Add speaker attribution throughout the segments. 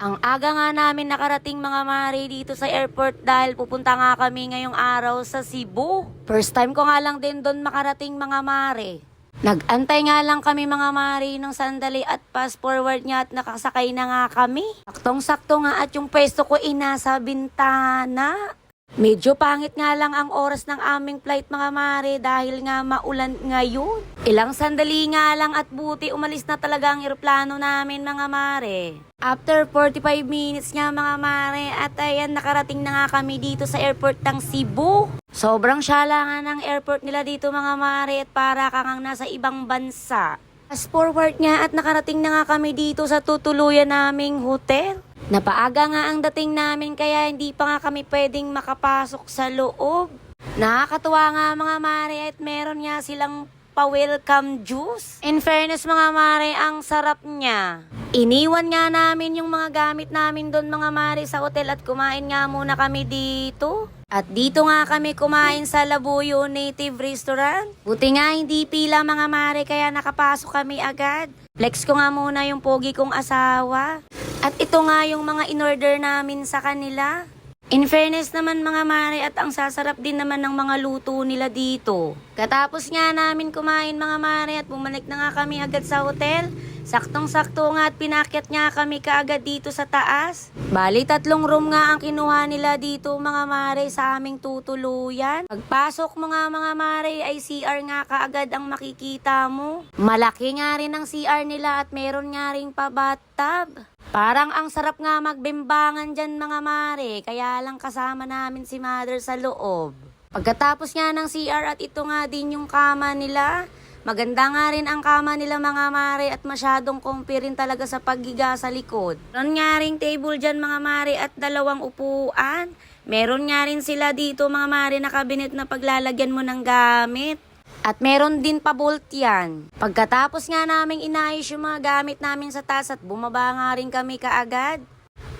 Speaker 1: Ang aga nga namin nakarating mga mare dito sa airport dahil pupunta nga kami ngayong araw sa Cebu. First time ko nga lang din doon makarating mga mare. Nag-antay nga lang kami mga mare ng sandali at fast forward niya at nakasakay na nga kami. Saktong-sakto nga at yung pwesto ko nasa bintana. Medyo pangit nga lang ang oras ng aming flight mga mare dahil nga maulan ngayon. Ilang sandali nga lang at buti umalis na talaga ang eroplano namin mga mare. After 45 minutes nga mga mare at ayan nakarating na nga kami dito sa airport ng Cebu. Sobrang syala nga ng airport nila dito mga mare at para kang nasa ibang bansa. Fast forward nga at nakarating na nga kami dito sa tutuluyan naming hotel. Napaaga nga ang dating namin kaya hindi pa nga kami pwedeng makapasok sa loob. Nakakatuwa nga mga mare at meron nga silang pa-welcome juice. In fairness mga mare, ang sarap niya. Iniwan nga namin yung mga gamit namin doon mga mare sa hotel at kumain nga muna kami dito. At dito nga kami kumain sa Labuyo Native Restaurant. Buti nga hindi pila mga mare kaya nakapasok kami agad. Flex ko nga muna yung pogi kong asawa. At ito nga yung mga in-order namin sa kanila. In fairness naman mga mare at ang sasarap din naman ng mga luto nila dito. Katapos nga namin kumain mga mare at bumalik na nga kami agad sa hotel. Saktong-sakto nga at pinakyat nga kami kaagad dito sa taas. Bali 3 room nga ang kinuha nila dito mga mare sa aming tutuluyan. Pagpasok mo nga mga mare ay CR nga kaagad ang makikita mo. Malaki nga rin ang CR nila at meron nga rin pa bathtub. Parang ang sarap nga magbimbangan dyan mga mare, kaya lang kasama namin si mother sa loob. Pagkatapos nga ng CR at ito nga din yung kama nila. Maganda nga rin ang kama nila mga mare at masyadong comfy rin talaga sa paghiga sa likod. Meron nga rin table dyan mga mare at 2 upuan. Meron nga rin sila dito mga mare na cabinet na paglalagyan mo ng gamit. At meron din pa bolt yan. Pagkatapos nga naming inayos yung mga gamit namin sa taas at bumaba nga rin kami kaagad.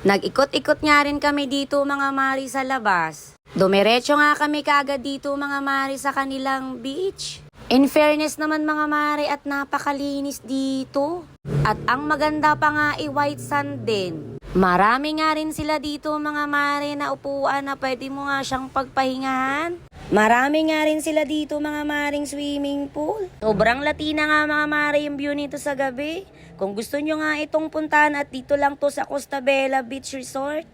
Speaker 1: Nag-ikot-ikot nga rin kami dito mga mari sa labas. Dumiretso nga kami kaagad dito mga mari sa kanilang beach. In fairness naman mga mari at napakalinis dito. At ang maganda pa nga white sand din. Marami nga rin sila dito mga mari na upuan na pwede mo nga siyang pagpahingahan. Marami nga rin sila dito mga maring swimming pool. Sobrang latina nga mga mare yung view nito sa gabi. Kung gusto nyo nga itong puntahan at dito lang to sa Costa Bella Beach Resort.